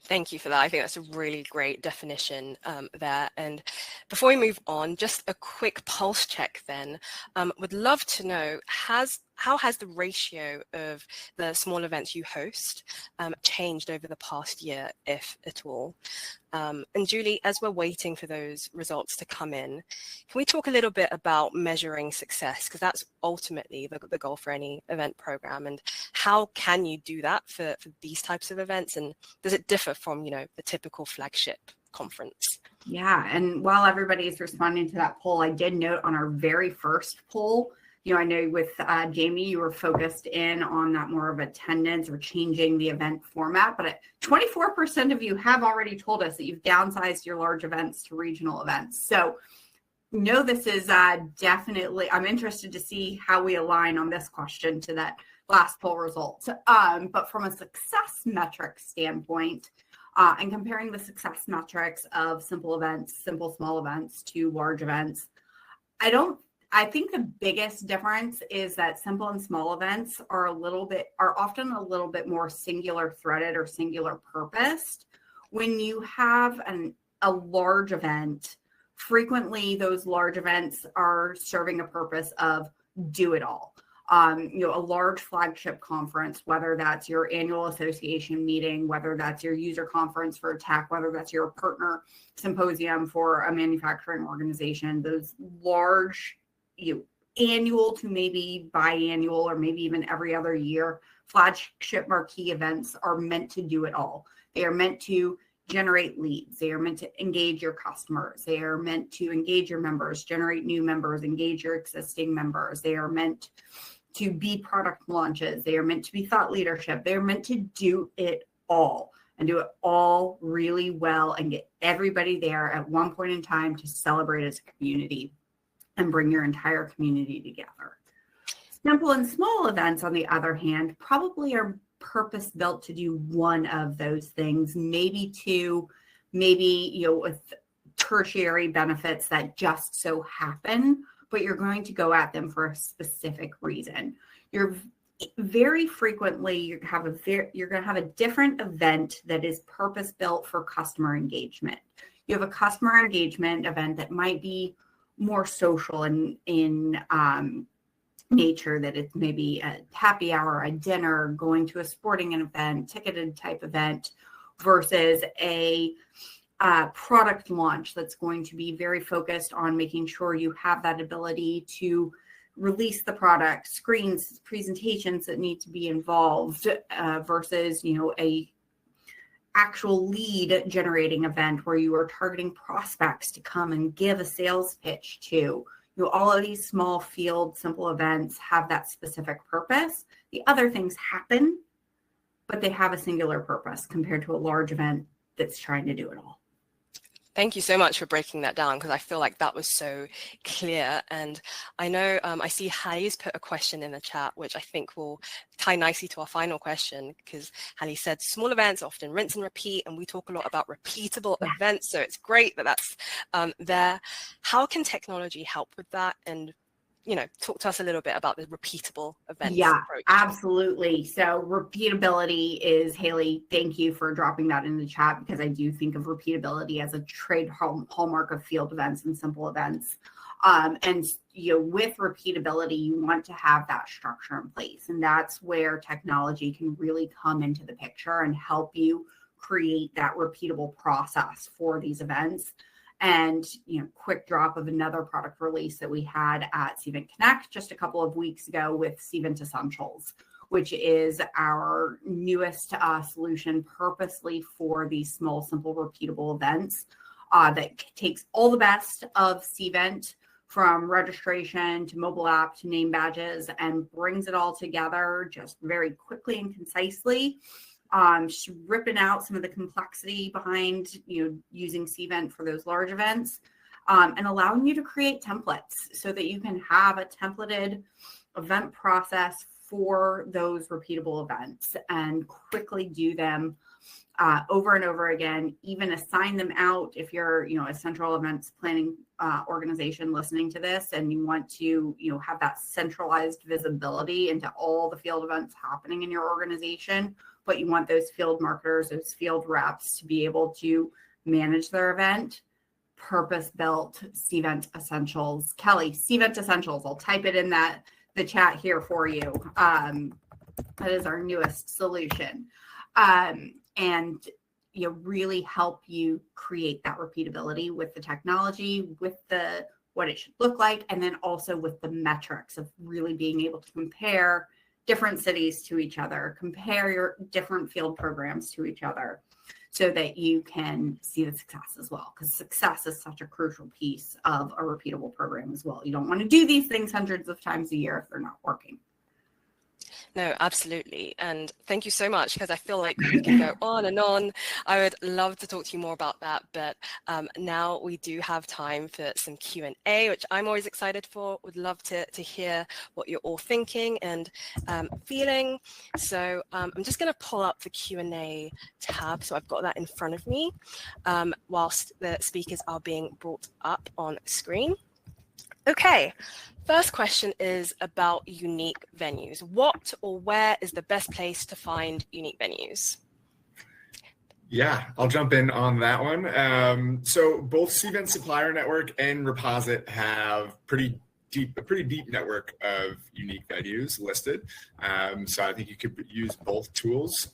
Thank you for that. I think that's a really great definition there. And before we move on, just a quick pulse check then. Would love to know, how has the ratio of the small events you host changed over the past year, if at all? And Julie, as we're waiting for those results to come in, can we talk a little bit about measuring success? Because that's ultimately the goal for any event program. And how can you do that for these types of events? And does it differ from, the typical flagship conference? Yeah. And while everybody is responding to that poll, I did note on our very first poll, I know with Jamie, you were focused in on that more of attendance or changing the event format, but 24% of you have already told us that you've downsized your large events to regional events. So this is definitely, I'm interested to see how we align on this question to that last poll result. But from a success metric standpoint, and comparing the success metrics of simple small events to large events, I think the biggest difference is that simple and small events are often a little bit more singular threaded or singular purposed. When you have a large event, frequently those large events are serving a purpose of do it all. A large flagship conference, whether that's your annual association meeting, whether that's your user conference for tech, whether that's your partner symposium for a manufacturing organization, those large annual to maybe biannual or maybe even every other year flagship marquee events are meant to do it all. They are meant to generate leads. They are meant to engage your customers. They are meant to engage your members, generate new members, engage your existing members. They are meant to be product launches. They are meant to be thought leadership. They're meant to do it all and do it all really well and get everybody there at one point in time to celebrate as a community. and bring your entire community together. Simple and small events, on the other hand, probably are purpose built to do one of those things, maybe two, maybe, with tertiary benefits that just so happen, but you're going to go at them for a specific reason. You're very frequently, you're going to have a different event that is purpose built for customer engagement. You have a customer engagement event that might be more social in nature, that it's maybe a happy hour, a dinner, going to a sporting event, ticketed type event, versus a product launch that's going to be very focused on making sure you have that ability to release the product, screens, presentations that need to be involved, versus, a actual lead generating event where you are targeting prospects to come and give a sales pitch to. All of these small field, simple events have that specific purpose. The other things happen, but they have a singular purpose compared to a large event that's trying to do it all. Thank you so much for breaking that down, because I feel like that was so clear. And I know I see Hallie's put a question in the chat, which I think will tie nicely to our final question, because Hallie said small events often rinse and repeat, and we talk a lot about repeatable events. So it's great that that's there. How can technology help with that? And talk to us a little bit about the repeatable events approach. Absolutely. So repeatability is, Haley, thank you for dropping that in the chat, because I do think of repeatability as a trade hallmark of field events and simple events. And with repeatability, you want to have that structure in place. And that's where technology can really come into the picture and help you create that repeatable process for these events. And, quick drop of another product release that we had at Cvent Connect just a couple of weeks ago with Cvent Essentials, which is our newest solution purposely for these small, simple, repeatable events that takes all the best of Cvent, from registration to mobile app to name badges, and brings it all together just very quickly and concisely. Ripping out some of the complexity behind using Cvent for those large events, and allowing you to create templates so that you can have a templated event process for those repeatable events and quickly do them over and over again. Even assign them out if you're a central events planning organization listening to this, and you want to have that centralized visibility into all the field events happening in your organization. But you want those field marketers, those field reps to be able to manage their event. Purpose-built Cvent Essentials. Kelly, Cvent Essentials. I'll type it in the chat here for you. That is our newest solution. And really help you create that repeatability with the technology, with what it should look like, and then also with the metrics of really being able to compare different cities to each other, compare your different field programs to each other, so that you can see the success as well, because success is such a crucial piece of a repeatable program as well. You don't want to do these things hundreds of times a year if they're not working. No, absolutely. And thank you so much, because I feel like we can go on and on. I would love to talk to you more about that. But now we do have time for some Q&A, which I'm always excited for. Would love to hear what you're all thinking and feeling. So I'm just going to pull up the Q&A tab. So I've got that in front of me whilst the speakers are being brought up on screen. Okay, first question is about unique venues. What or where is the best place to find unique venues? Yeah, I'll jump in on that one. So both Cvent Supplier Network and Reposit have a pretty deep network of unique venues listed. So I think you could use both tools.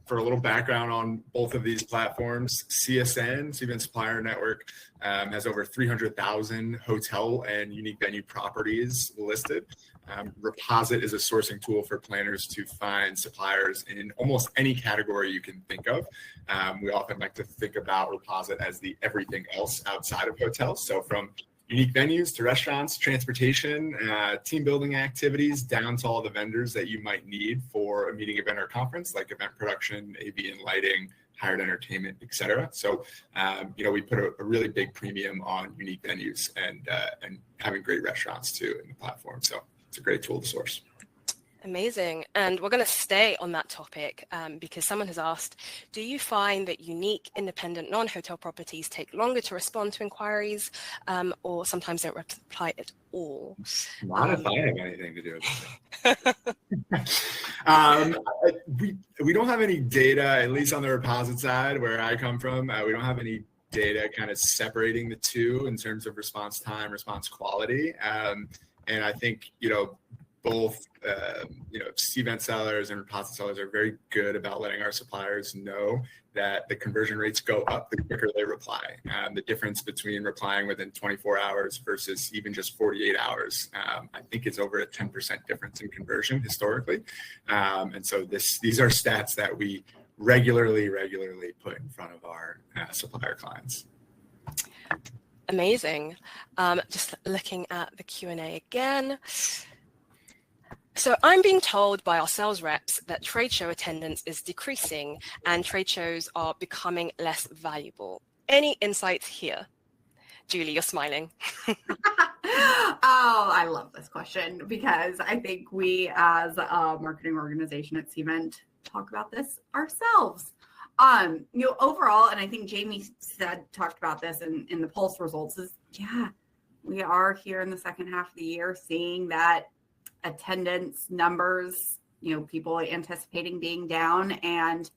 For a little background on both of these platforms, CSN, Cvent Supplier Network, has over 300,000 hotel and unique venue properties listed. Reposit is a sourcing tool for planners to find suppliers in almost any category you can think of. We often like to think about Reposit as the everything else outside of hotels. So from unique venues to restaurants, transportation, team building activities, down to all the vendors that you might need for a meeting, event, or conference, like event production, AV and lighting, hired entertainment, et cetera. So, we put a really big premium on unique venues and having great restaurants too in the platform. So it's a great tool to source. Amazing. And we're going to stay on that topic because someone has asked, do you find that unique, independent, non-hotel properties take longer to respond to inquiries or sometimes don't reply at all? Not if I have anything to do with it. We don't have any data, at least on the reposit side where I come from. We don't have any data kind of separating the two in terms of response time, response quality. And I think, both Cvent sellers and reposit sellers are very good about letting our suppliers know that the conversion rates go up the quicker they reply. The difference between replying within 24 hours versus even just 48 hours, I think is over a 10% difference in conversion historically. And so these are stats that we regularly put in front of our supplier clients. Amazing. Just looking at the Q&A again. So I'm being told by our sales reps that trade show attendance is decreasing and trade shows are becoming less valuable. Any insights here? Julie, you're smiling. Oh, I love this question because I think we as a marketing organization at Cvent talk about this ourselves. Overall, and I think Jamie talked about this in the Pulse results is, we are here in the second half of the year seeing that attendance numbers, people anticipating being down, and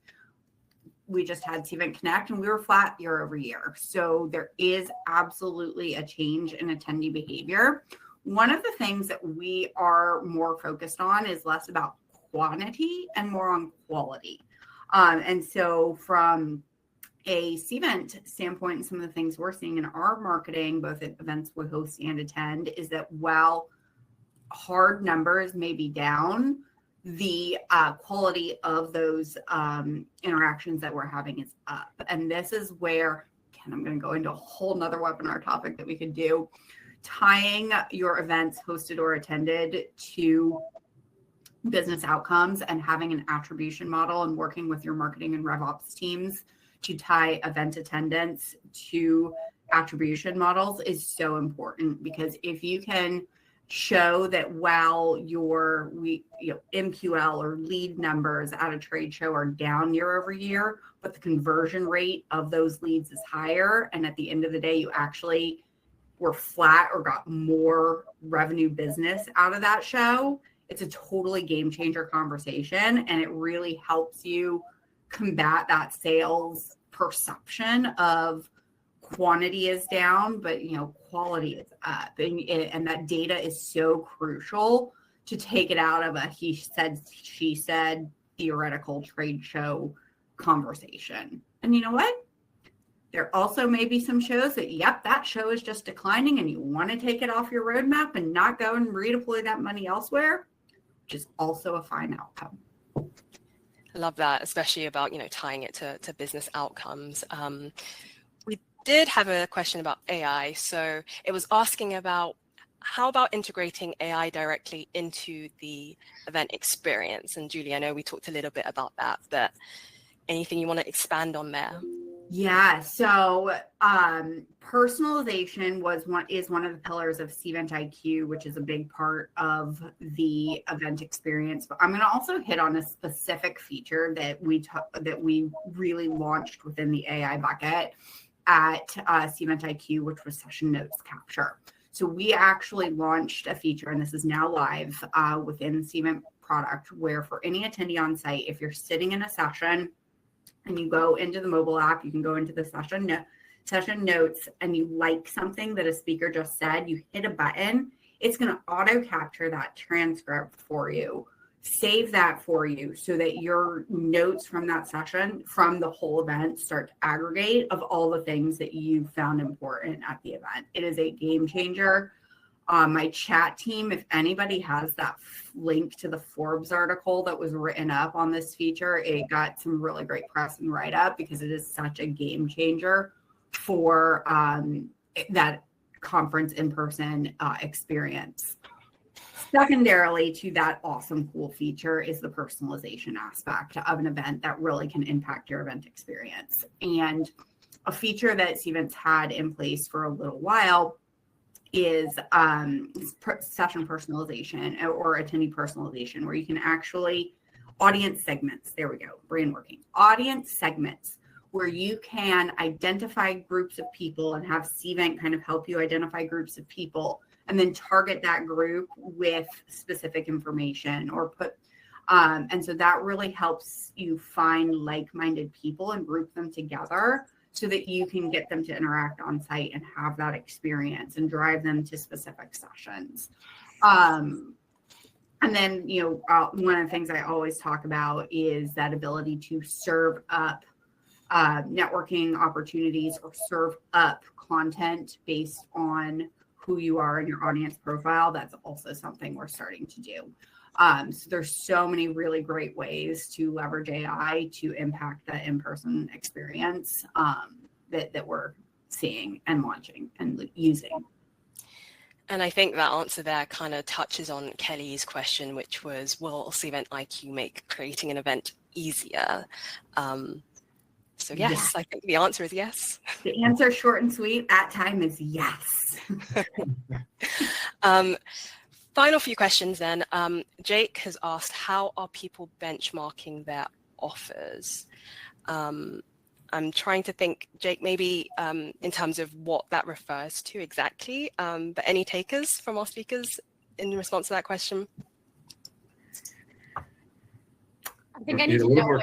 we just had Cvent Connect and we were flat year over year. So there is absolutely a change in attendee behavior. One of the things that we are more focused on is less about quantity and more on quality. And so from a Cvent standpoint, and some of the things we're seeing in our marketing, both at events we host and attend, is that while hard numbers may be down, the quality of those interactions that we're having is up. And this is where, again, I'm going to go into a whole nother webinar topic that we could do, tying your events hosted or attended to business outcomes and having an attribution model and working with your marketing and RevOps teams to tie event attendance to attribution models is so important, because if you can show that while your MQL or lead numbers at a trade show are down year over year, but the conversion rate of those leads is higher, and at the end of the day you actually were flat or got more revenue business out of that show, it's a totally game changer conversation, and it really helps you combat that sales perception of quantity is down, but quality is up, and that data is so crucial to take it out of a he said, she said theoretical trade show conversation. And you know what? There also may be some shows that, that show is just declining and you want to take it off your roadmap and not go and redeploy that money elsewhere, which is also a fine outcome. I love that, especially about, tying it to business outcomes. We did have a question about AI. So it was asking about how about integrating AI directly into the event experience? And Julie, I know we talked a little bit about that, but anything you want to expand on there? Yeah, so personalization is one of the pillars of Cvent IQ, which is a big part of the event experience. But I'm going to also hit on a specific feature that we really launched within the AI bucket at Cvent IQ, which was session notes capture. So we actually launched a feature, and this is now live within the Cvent product, where for any attendee on site, if you're sitting in a session and you go into the mobile app, you can go into the session notes, and you like something that a speaker just said, you hit a button, it's going to auto capture that transcript for you, save that for you, so that your notes from that session, from the whole event, start to aggregate of all the things that you found important at the event. It is a game changer. My chat team, if anybody has that link to the Forbes article that was written up on this feature, it got some really great press and write-up because it is such a game changer for that conference in-person experience. Secondarily to that awesome, cool feature is the personalization aspect of an event that really can impact your event experience. And a feature that Cvent's had in place for a little while is session personalization or attendee personalization, where you can actually audience segments. There we go, brain working. Audience segments, where you can identify groups of people and have Cvent kind of help you identify groups of people, and then target that group with specific information or put, and so that really helps you find like-minded people and group them together so that you can get them to interact on site and have that experience and drive them to specific sessions. And then, one of the things I always talk about is that ability to serve up networking opportunities or serve up content based on who you are in your audience profile. That's also something we're starting to do. So there's so many really great ways to leverage AI to impact the in-person experience that we're seeing and launching and using. And I think that answer there kind of touches on Kelly's question, which was, will Cvent IQ make creating an event easier? So yes, I think the answer is yes. The answer, short and sweet, at time is yes. Final few questions then. Jake has asked, how are people benchmarking their offers? I'm trying to think, Jake, maybe in terms of what that refers to exactly, but any takers from our speakers in response to that question? I think I need to know what.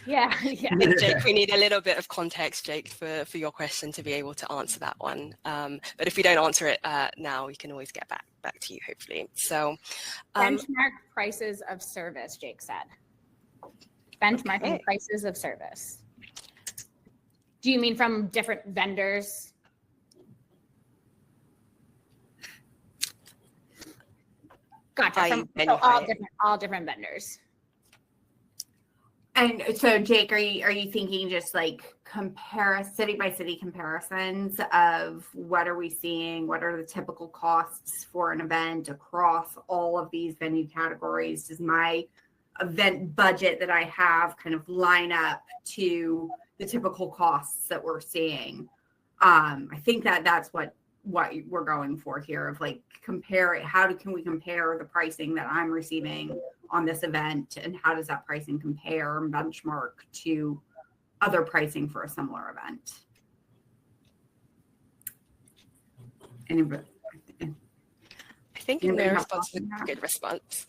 Yeah. I think, Jake, we need a little bit of context, Jake, for your question to be able to answer that one. But if we don't answer it now, we can always get back to you, hopefully. So, benchmark prices of service, Jake said. Benchmarking prices of service. Do you mean from different vendors? Gotcha. All different vendors. And so, Jake, are you thinking just like city by city comparisons of what are we seeing? What are the typical costs for an event across all of these venue categories? Does my event budget that I have kind of line up to the typical costs that we're seeing? I think that's what we're going for here, of like compare it. Can we compare the pricing that I'm receiving on this event, and how does that pricing compare and benchmark to other pricing for a similar event? Anybody? I think in their response is a good response.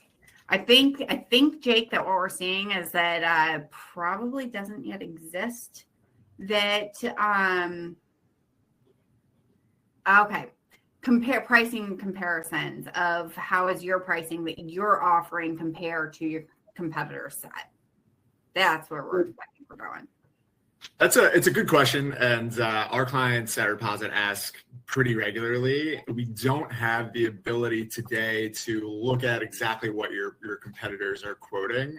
I think, Jake, that what we're seeing is that probably doesn't yet exist. That okay. Compare pricing comparisons of how is your pricing that you're offering compared to your competitor set. That's where we're going. It's a good question, and our clients at Reposit ask pretty regularly. We don't have the ability today to look at exactly what your competitors are quoting.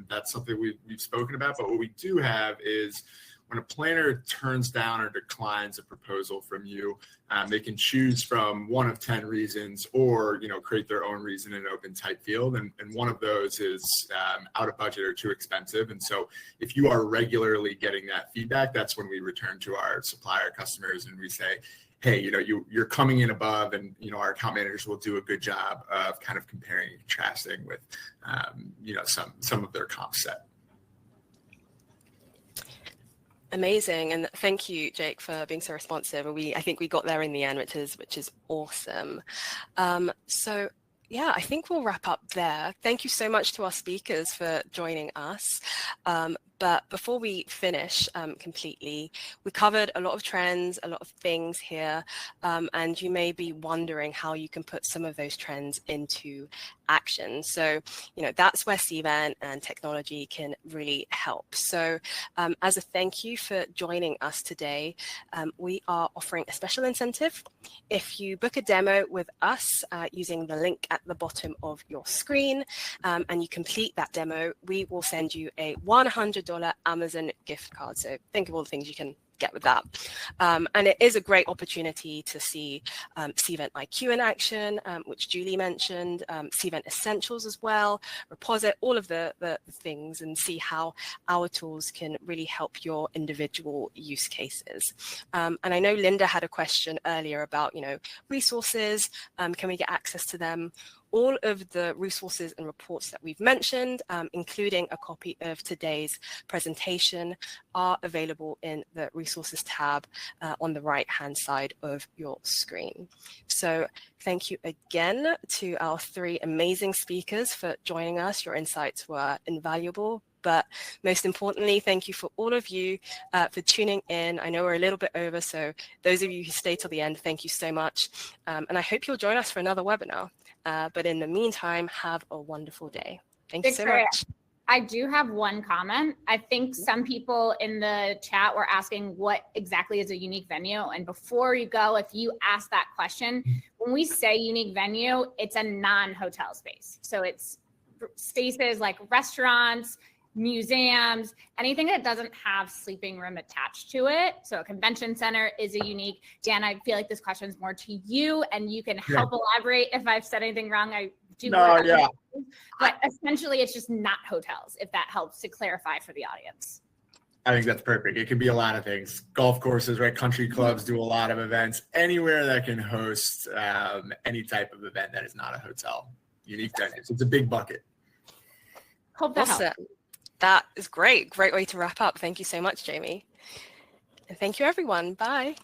That's something we've spoken about, but what we do have is when a planner turns down or declines a proposal from you, they can choose from one of 10 reasons, or create their own reason in an open type field. And one of those is out of budget or too expensive. And so if you are regularly getting that feedback, that's when we return to our supplier customers and we say, hey, you're coming in above, and our account managers will do a good job of kind of comparing and contrasting with some of their comp set. Amazing, and thank you, Jake, for being so responsive. I think we got there in the end, which is awesome. So yeah, I think we'll wrap up there. Thank you so much to our speakers for joining us. But before we finish completely, we covered a lot of trends, a lot of things here, and you may be wondering how you can put some of those trends into action. So, that's where Cvent and technology can really help. So as a thank you for joining us today, we are offering a special incentive. If you book a demo with us using the link at the bottom of your screen, and you complete that demo, we will send you a $100 Amazon gift card. So think of all the things you can get with that. And it is a great opportunity to see Cvent IQ in action, which Julie mentioned, Cvent Essentials as well, Reposit, all of the things, and see how our tools can really help your individual use cases. And I know Linda had a question earlier about, resources, can we get access to them? All of the resources and reports that we've mentioned, including a copy of today's presentation, are available in the resources tab on the right-hand side of your screen. So thank you again to our 3 amazing speakers for joining us. Your insights were invaluable. But most importantly, thank you for all of you for tuning in. I know we're a little bit over, so those of you who stayed till the end, thank you so much. And I hope you'll join us for another webinar. But in the meantime, have a wonderful day. Thank you so much. I do have one comment. I think some people in the chat were asking what exactly is a unique venue. And before you go, if you ask that question, when we say unique venue, it's a non-hotel space. So it's spaces like restaurants, museums, anything that doesn't have sleeping room attached to it. So a convention center is a unique. Dan, I feel like this question is more to you, and you can help elaborate if I've said anything wrong. I do. No, yeah. But essentially, it's just not hotels, if that helps to clarify for the audience. I think that's perfect. It can be a lot of things. Golf courses, right? Country clubs do a lot of events. Anywhere that can host any type of event that is not a hotel. Unique venues. It's a big bucket. Hope that helps. That is great. Great way to wrap up. Thank you so much, Jamie. And thank you, everyone. Bye.